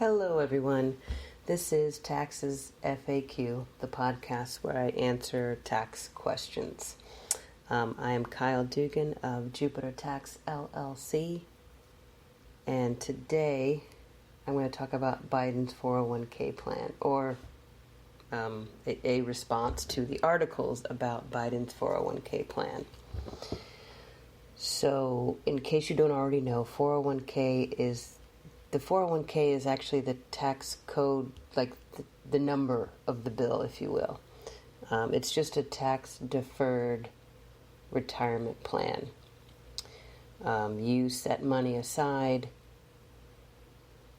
Hello, everyone. This is Taxes FAQ, the podcast where I answer tax questions. I am Kyle Dugan of Jupiter Tax LLC, and today I'm going to talk about Biden's 401k plan, or a response to the articles about Biden's 401k plan. So, in case you don't already know, 401k is actually the tax code, like the number of the bill, if you will. It's just a tax-deferred retirement plan. You set money aside,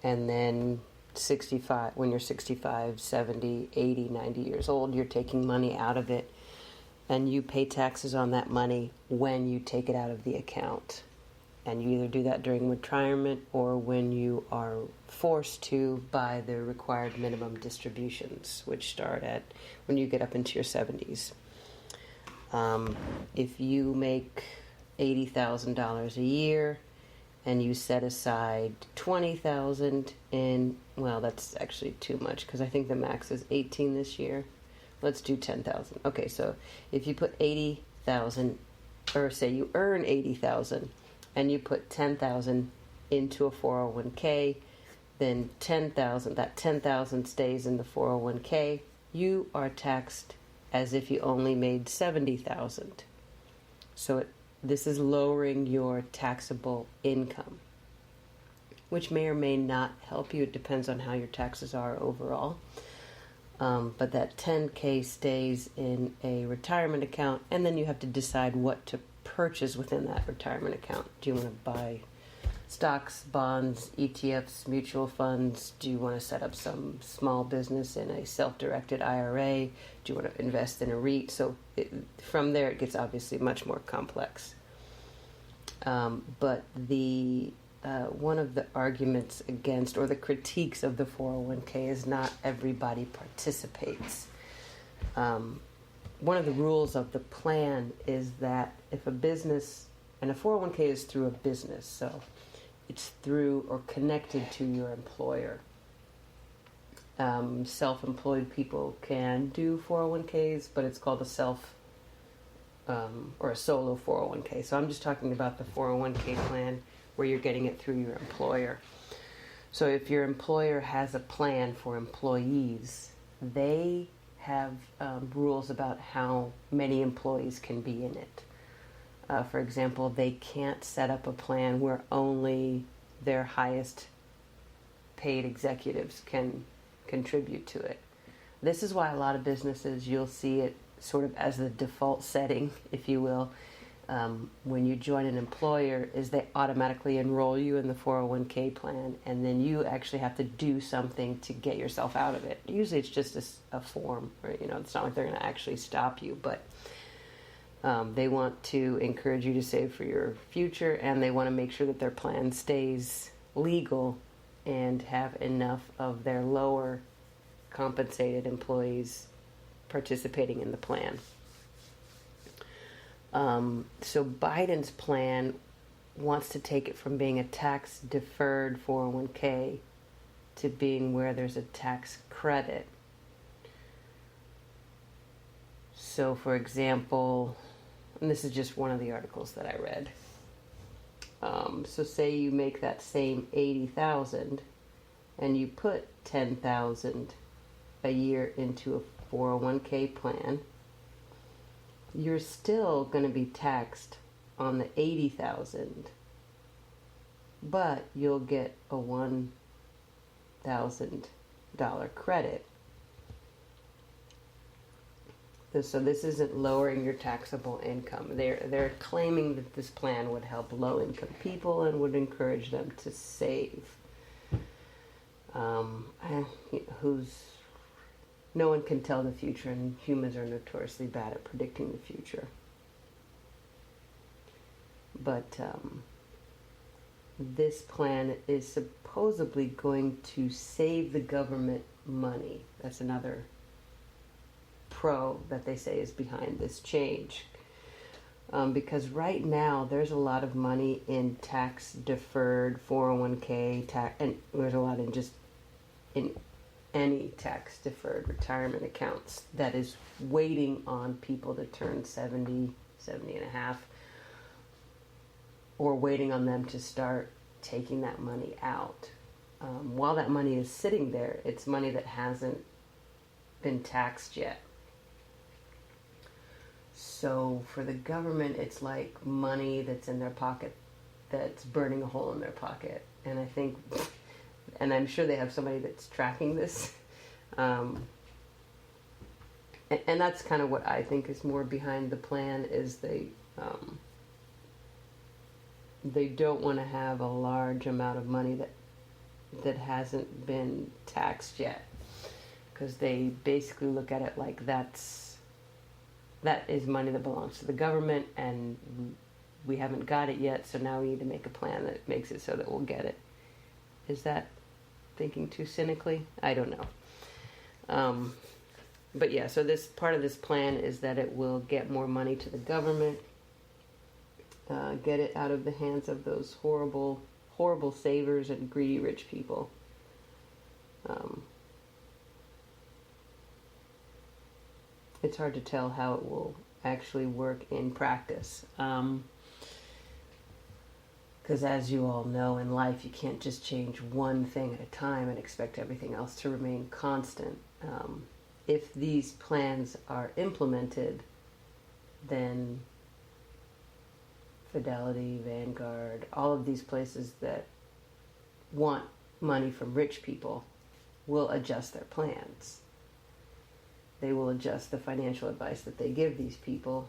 and then when you're 65, 70, 80, 90 years old, you're taking money out of it, and you pay taxes on that money when you take it out of the account. And you either do that during retirement or when you are forced to by the required minimum distributions, which start at when you get up into your 70s. If you make $80,000 a year and you set aside $20,000 in, well, that's actually too much because I think the max is 18 this year. Let's do 10,000. Okay, so if you put 80,000, or say you earn 80,000, and you put 10,000 into a 401k, then 10,000 stays in the 401k, you are taxed as if you only made 70,000. So this is lowering your taxable income, which may or may not help you. It depends on how your taxes are overall. But that 10K stays in a retirement account, and then you have to decide what to purchase within that retirement account. Do you want to buy stocks, bonds, ETFs, mutual funds? Do you want to set up some small business in a self-directed IRA? Do you want to invest in a REIT? So from there, it gets obviously much more complex. But one of the arguments against, or the critiques of the 401k, is not everybody participates. One of the rules of the plan is that if a business, and a 401k is through a business, so it's through or connected to your employer. Self-employed people can do 401ks, but it's called a or a solo 401k. So I'm just talking about the 401k plan where you're getting it through your employer. So if your employer has a plan for employees, they have rules about how many employees can be in it. For example, they can't set up a plan where only their highest paid executives can contribute to it. This is why a lot of businesses, you'll see it sort of as the default setting, if you will, when you join an employer, is they automatically enroll you in the 401k plan, and then you actually have to do something to get yourself out of it. Usually it's just a form, right? It's not like they're going to actually stop you, but they want to encourage you to save for your future, and they want to make sure that their plan stays legal and have enough of their lower compensated employees participating in the plan. So Biden's plan wants to take it from being a tax-deferred 401k to being where there's a tax credit. So, for example, and this is just one of the articles that I read. So say you make that same 80,000 and you put 10,000 a year into a 401k plan, you're still going to be taxed on the 80,000, but you'll get a $1,000 credit. So this isn't lowering your taxable income. They're claiming that this plan would help low-income people and would encourage them to save. No one can tell the future, and humans are notoriously bad at predicting the future. But this plan is supposedly going to save the government money. That's another pro that they say is behind this change. Because right now there's a lot of money in tax-deferred 401k, and there's a lot in just in any tax deferred retirement accounts that is waiting on people to turn 70, 70 and a half, or waiting on them to start taking that money out. While that money is sitting there, it's money that hasn't been taxed yet. So for the government, it's like money that's in their pocket that's burning a hole in their pocket. And I think, and I'm sure they have somebody that's tracking this. And that's kind of what I think is more behind the plan, is they don't want to have a large amount of money that hasn't been taxed yet, because they basically look at it like that is money that belongs to the government, and we haven't got it yet, so now we need to make a plan that makes it so that we'll get it. Is that thinking too cynically? I don't know. But yeah, so this part of this plan is that it will get more money to the government, get it out of the hands of those horrible, horrible savers and greedy rich people. It's hard to tell how it will actually work in practice. Because as you all know, in life, you can't just change one thing at a time and expect everything else to remain constant. If these plans are implemented, then Fidelity, Vanguard, all of these places that want money from rich people will adjust their plans. They will adjust the financial advice that they give these people.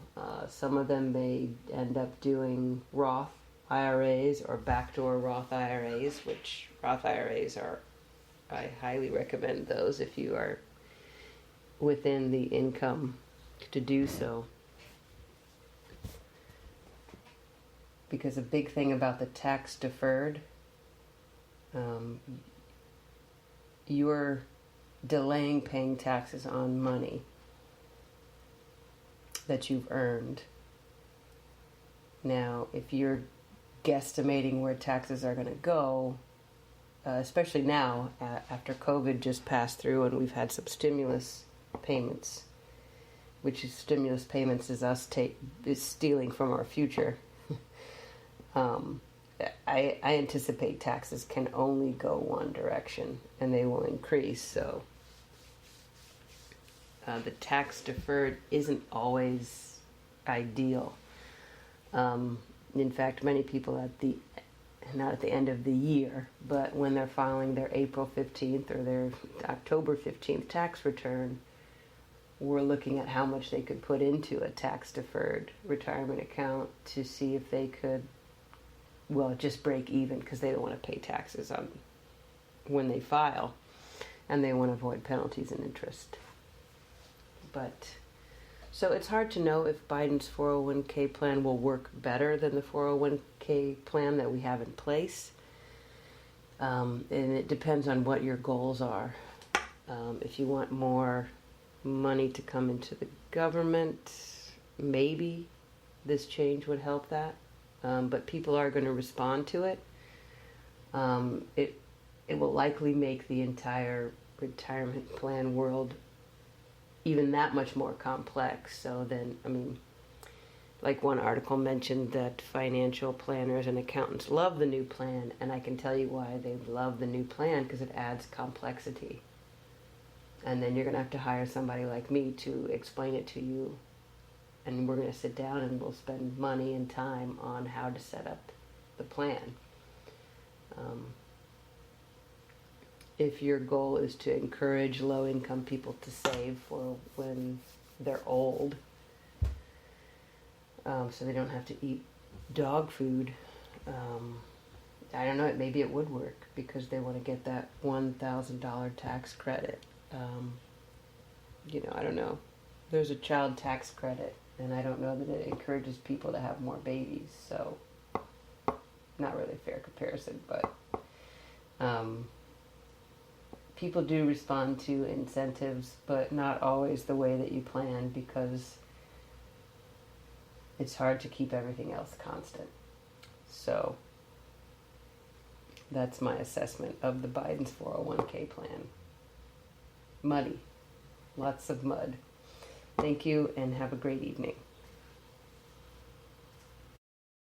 Some of them may end up doing Roth IRAs or backdoor Roth IRAs, which Roth IRAs are, I highly recommend those if you are within the income to do so. Because a big thing about the tax deferred, you're delaying paying taxes on money that you've earned. Now, if you're guesstimating where taxes are going to go, especially now after COVID just passed through and we've had some stimulus payments, which is stimulus payments is us is stealing from our future. I anticipate taxes can only go one direction, and they will increase. So the tax deferred isn't always ideal. In fact, many people not at the end of the year, but when they're filing their April 15th or their October 15th tax return, we're looking at how much they could put into a tax deferred retirement account to see if they could, well, just break even, because they don't want to pay taxes on when they file, and they want to avoid penalties and interest. But so it's hard to know if Biden's 401k plan will work better than the 401k plan that we have in place. And it depends on what your goals are. If you want more money to come into the government, maybe this change would help that. But people are going to respond to it. It will likely make the entire retirement plan world even that much more complex. So then, I mean, like one article mentioned that financial planners and accountants love the new plan, and I can tell you why they love the new plan, because it adds complexity. And then you're going to have to hire somebody like me to explain it to you, and we're going to sit down and we'll spend money and time on how to set up the plan. If your goal is to encourage low-income people to save for when they're old, so they don't have to eat dog food, I don't know, maybe it would work, because they want to get that $1,000 tax credit. I don't know. There's a child tax credit, and I don't know that it encourages people to have more babies, so not really a fair comparison, but people do respond to incentives, but not always the way that you plan, because it's hard to keep everything else constant. So That's my assessment of the Biden's 401k plan. Muddy. Lots of mud. Thank you and have a great evening.